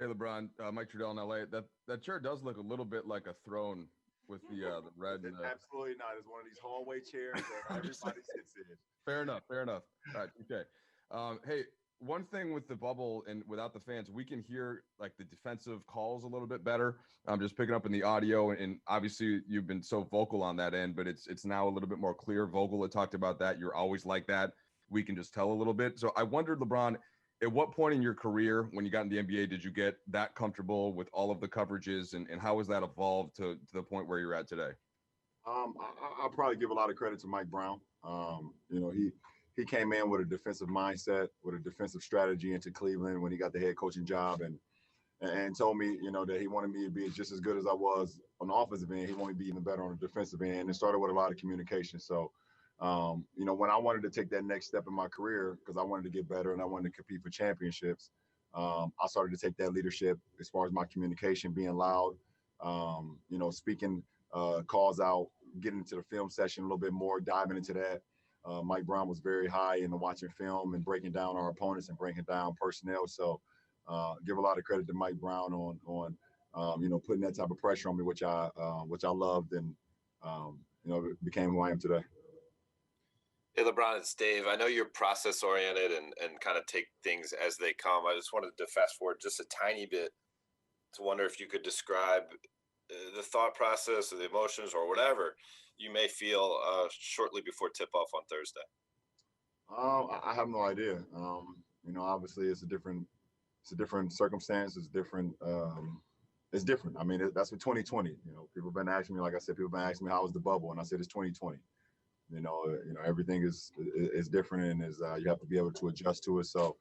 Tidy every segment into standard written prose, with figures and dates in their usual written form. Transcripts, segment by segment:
Hey LeBron, Mike Trudell in LA. That chair does look a little bit like a throne with the red. And Absolutely not. It's one of these hallway chairs that everybody sits in. Fair enough. Fair enough. All right. Okay. Hey, one thing with the bubble and without the fans, we can hear like the defensive calls a little bit better. I'm just picking up in the audio, and obviously you've been so vocal on that end, but it's now a little bit more clear. Vogel had talked about that. You're always like that. We can just tell a little bit. So I wondered, LeBron, at what point in your career when you got in the NBA did you get that comfortable with all of the coverages, and how has that evolved to the point where you're at today? I'll probably give a lot of credit to Mike Brown. He came in with a defensive mindset, with a defensive strategy into Cleveland when he got the head coaching job, and told me, that he wanted me to be just as good as I was on the offensive end. He wanted to be even better on the defensive end. And it started with a lot of communication. So, when I wanted to take that next step in my career, because I wanted to get better and I wanted to compete for championships, I started to take that leadership as far as my communication, being loud, speaking calls out, getting into the film session a little bit more, diving into that. Mike Brown was very high into watching film and breaking down our opponents and breaking down personnel. So give a lot of credit to Mike Brown on putting that type of pressure on me, which I loved, and became who I am today. Hey, LeBron, it's Dave. I know you're process oriented and kind of take things as they come. I just wanted to fast forward just a tiny bit to wonder if you could describe the thought process or the emotions or whatever you may feel shortly before tip-off on Thursday. I have no idea. Obviously it's a different circumstance. It's different. It's different. I mean, that's for 2020. People have been asking me, like I said, people have been asking me how was the bubble, and I said it's 2020. Everything is different, and you have to be able to adjust to it. So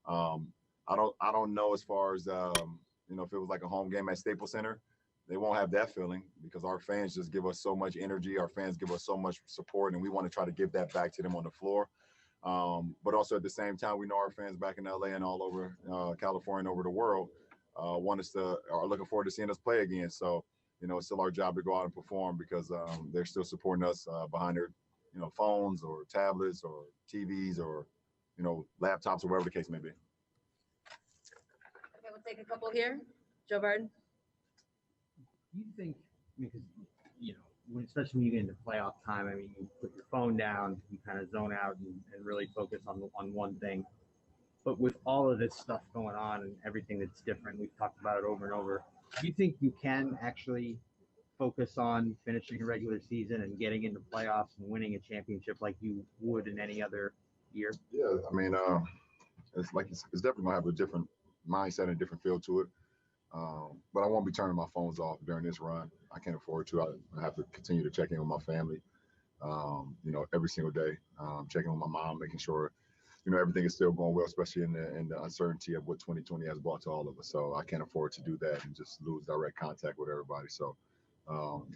I don't know as far as if it was like a home game at Staples Center, they won't have that feeling because our fans just give us so much energy. Our fans give us so much support, and we want to try to give that back to them on the floor. But also at the same time, we know our fans back in LA and all over California and over the world are looking forward to seeing us play again. So, it's still our job to go out and perform because they're still supporting us behind their, phones or tablets or TVs or, laptops or whatever the case may be. Okay, we'll take a couple here. Joe Barton. Do you think, because, especially when you get into playoff time, I mean, you put your phone down, you kind of zone out and really focus on one thing. But with all of this stuff going on and everything that's different, we've talked about it over and over, do you think you can actually focus on finishing a regular season and getting into playoffs and winning a championship like you would in any other year? Yeah, I mean, it's definitely going to have a different mindset and a different feel to it. But I won't be turning my phones off during this run. I can't afford to. I have to continue to check in with my family, every single day, checking with my mom, making sure, everything is still going well, especially in the uncertainty of what 2020 has brought to all of us. So I can't afford to do that and just lose direct contact with everybody. So,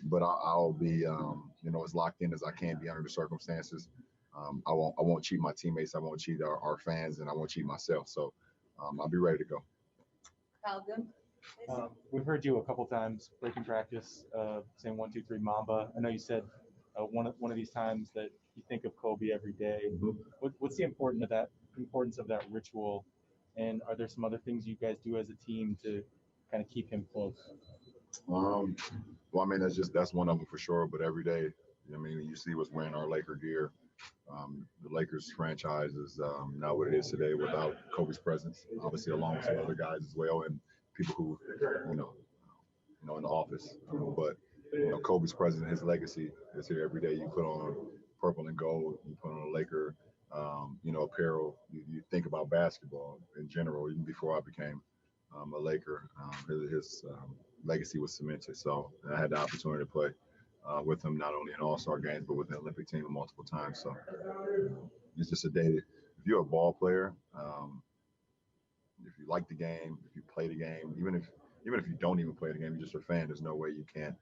but I'll be, as locked in as I can be under the circumstances. I won't cheat my teammates. I won't cheat our fans, and I won't cheat myself. So I'll be ready to go. Kyle Goon. We've heard you a couple times breaking practice, saying 1, 2, 3 Mamba. I know you said one of these times that you think of Kobe every day. What's the importance of that ritual, and are there some other things you guys do as a team to kind of keep him close? Well, I mean, that's one of them for sure. But every day, you see what's wearing our Laker gear. The Lakers franchise is not what it is today without Kobe's presence. Obviously, along with some other guys as well, and people who, in the office. But Kobe's presence, his legacy is here every day. You put on purple and gold. You put on a Laker, apparel. You think about basketball in general. Even before I became a Laker, his legacy was cemented. So I had the opportunity to play with him not only in All-Star games but with the Olympic team multiple times. So it's just a day. If you're a ball player, if you like the game, if you play the game, even if you don't even play the game, you're just a fan. There's no way you can't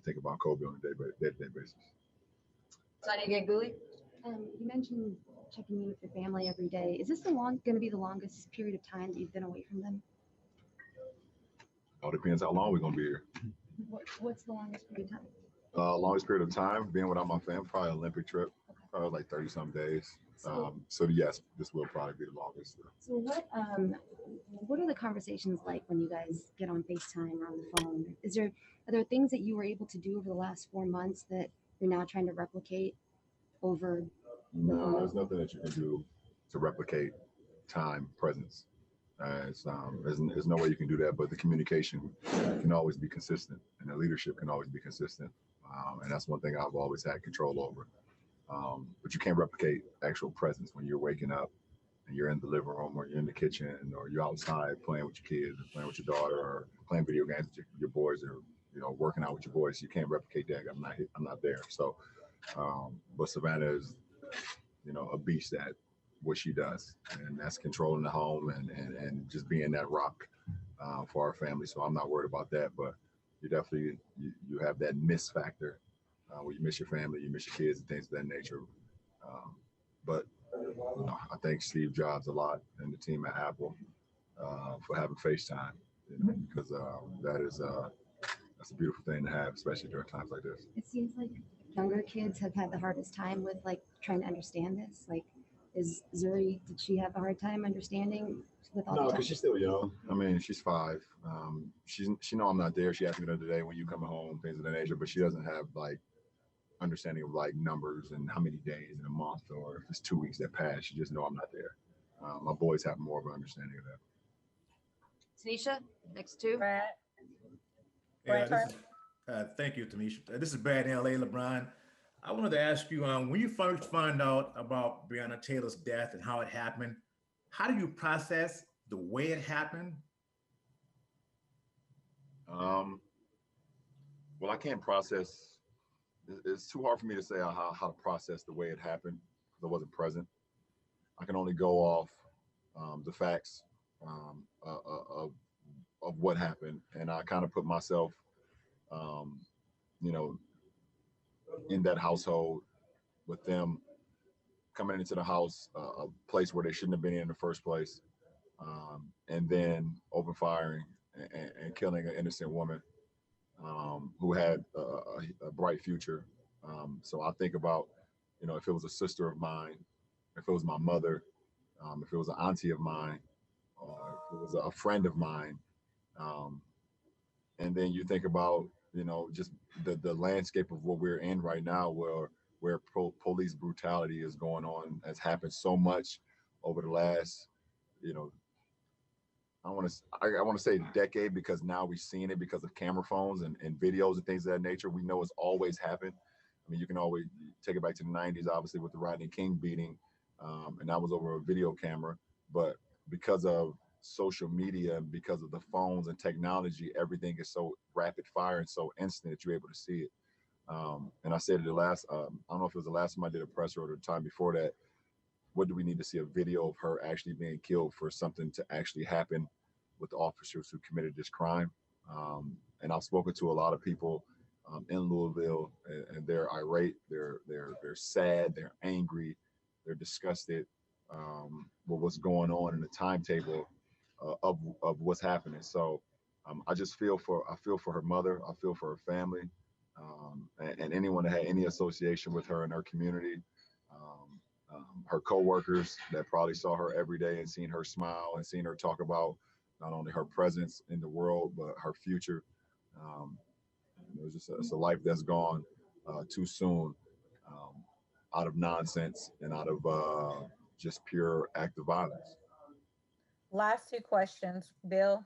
think about Kobe on a day-to-day basis. Sonia Ganguly. You mentioned checking in with your family every day. Is this going to be the longest period of time that you've been away from them? All depends how long we're going to be here. What's the longest period of time? Longest period of time being without my family, probably an Olympic trip. Okay. like 30 some days. So, So yes, this will probably be the longest. so what are the conversations like when you guys get on FaceTime or on the phone? Are there things that you were able to do over the last 4 months that you're now trying to replicate over? No, there's nothing that you can do to replicate time, presence. There's no way you can do that, but the communication can always be consistent, and the leadership can always be consistent. And that's one thing I've always had control over. But you can't replicate actual presence when you're waking up and you're in the living room or you're in the kitchen or you're outside playing with your kids or playing with your daughter or playing video games with your boys or working out with your boys. You can't replicate that. I'm not there. So, but Savannah is a beast at what she does, and that's controlling the home and just being that rock for our family. So I'm not worried about that. But you definitely you have that miss factor where you miss your family, you miss your kids, and things of that nature. But I thank Steve Jobs a lot and the team at Apple for having FaceTime, because that's a beautiful thing to have, especially during times like this. It seems like younger kids have had the hardest time with like trying to understand this. Like, is Zuri, did she have a hard time understanding with all No, the because she's still young. I mean, she's 5. She know I'm not there. She asked me the other day when you coming home, things of that nature, but she doesn't have like understanding of like numbers and how many days in a month or if it's 2 weeks that pass. She just know I'm not there. My boys have more of an understanding of that. Tanisha, next two. Brad. Yeah, Brad, thank you, Tamisha. This is Brad in LA, LeBron. I wanted to ask you, when you first find out about Breonna Taylor's death and how it happened, how do you process the way it happened? Well, I can't process. It's too hard for me to say how to process the way it happened because I wasn't present. I can only go off the facts of what happened, and I kind of put myself, in that household with them coming into the house, a place where they shouldn't have been in the first place, and then open firing and killing an innocent woman who had a bright future. So I think about, if it was a sister of mine, if it was my mother, if it was an auntie of mine, or if it was a friend of mine, and then you think about, just the landscape of what we're in right now, where police brutality is going on, has happened so much over the last, I want to say decade, because now we've seen it because of camera phones and videos and things of that nature. We know it's always happened. I mean, you can always take it back to the 90s, obviously, with the Rodney King beating, and that was over a video camera. But because of social media and because of the phones and technology, everything is so rapid fire and so instant that you're able to see it. And I said it the last, I don't know if it was the last time I did a presser or the time before that, what do we need to see a video of her actually being killed for something to actually happen with the officers who committed this crime? And I've spoken to a lot of people in Louisville, and they're irate, they're sad, they're angry, they're disgusted with what's going on in the timetable of what's happening. So I feel for her mother, I feel for her family, and anyone that had any association with her in her community. Her coworkers that probably saw her every day and seen her smile and seen her talk about not only her presence in the world, but her future. It's a life that's gone too soon, out of nonsense and out of just pure act of violence. last two questions. Bill.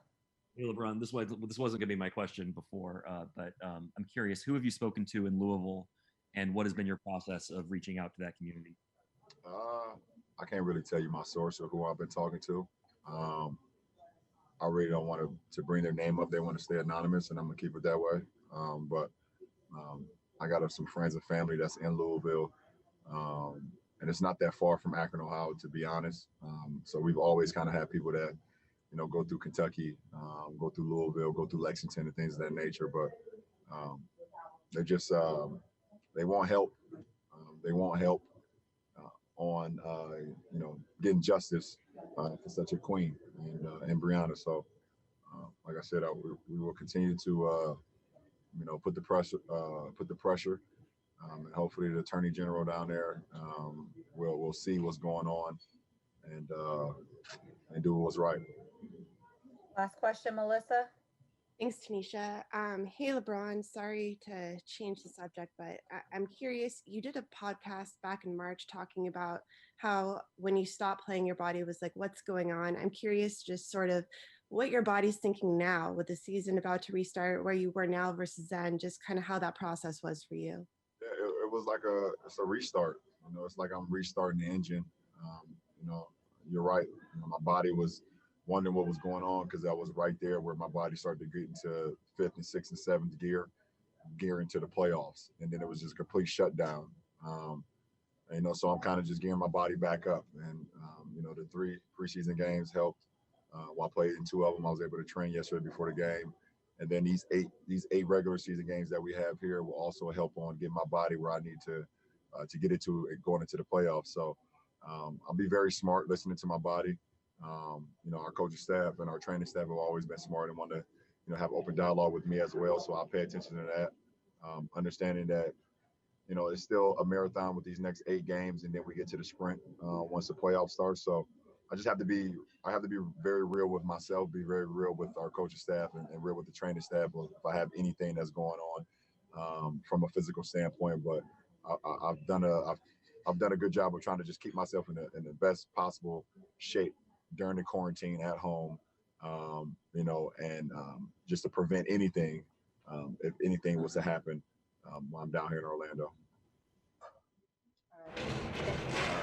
Hey, LeBron, this wasn't going to be my question before, but I'm curious, who have you spoken to in Louisville, and what has been your process of reaching out to that community? I can't really tell you my source or who I've been talking to. I really don't want to bring their name up. They want to stay anonymous, and I'm gonna keep it that way. But I got some friends and family that's in Louisville, and it's not that far from Akron, Ohio, to be honest. So we've always kind of had people that, go through Kentucky, go through Louisville, go through Lexington, and things of that nature. But they just they won't help. They won't help on getting justice for such a queen and Breonna. So like I said, we will continue to put the pressure And hopefully the Attorney General down there will see what's going on and do what's right. Last question, Melissa. Thanks, Tanisha. Hey, LeBron, sorry to change the subject, but I'm curious. You did a podcast back in March talking about how when you stopped playing, your body was like, what's going on? I'm curious just sort of what your body's thinking now with the season about to restart, where you were now versus then, just kind of how that process was for you. Yeah, it was like it's a restart. You know, it's like I'm restarting the engine. You know, you're right. You know, my body was wondering what was going on because I was right there where my body started to get into 5th and 6th and 7th gear into the playoffs. And then it was just complete shutdown. You know, so I'm kind of just gearing my body back up. And, you know, the 3 preseason games helped. While I played in 2 of them, I was able to train yesterday before the game. And then these eight regular season games that we have here will also help on getting my body where I need to get it to going into the playoffs. So I'll be very smart listening to my body. You know, our coaching staff and our training staff have always been smart and want to, you know, have open dialogue with me as well. So I'll pay attention to that, understanding that, you know, it's still a marathon with these next 8 games, and then we get to the sprint once the playoffs start. So I have to be very real with myself, be very real with our coaching staff and real with the training staff if I have anything that's going on from a physical standpoint. But I've done a good job of trying to just keep myself in the best possible shape during the quarantine at home, you know, and just to prevent anything, if anything was to happen while I'm down here in Orlando. All right.